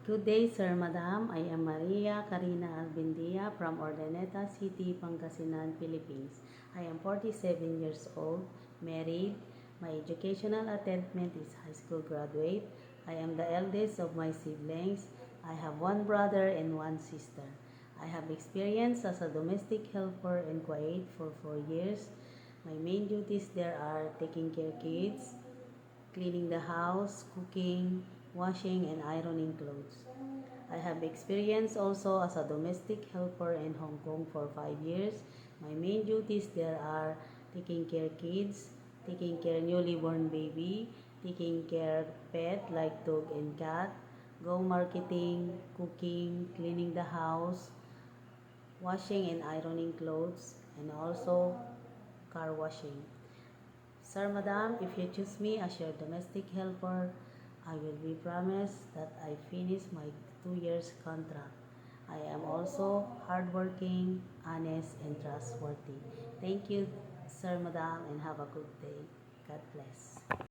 Good day, Sir, Madam. I am Maria Karina Albindia from Ordaneta City, Pangasinan, Philippines. I am 47 years old, married. My educational attainment is high school graduate. I am the eldest of my siblings. I have one brother and one sister. I have experience as a domestic helper in Kuwait for 4 years. My main duties there are taking care of kids, cleaning the house, cooking, washing, and ironing clothes. I have experience also as a domestic helper in Hong Kong for 5 years. My main duties there are taking care kids, taking care newly born baby, taking care pet like dog and cat, go marketing, cooking, cleaning the house, washing and ironing clothes, and also car washing. Sir, Madam, if you choose me as your domestic helper, I will be promised that I finish my 2 years contract. I am also hardworking, honest, and trustworthy. Thank you, Sir, Madam, and have a good day. God bless.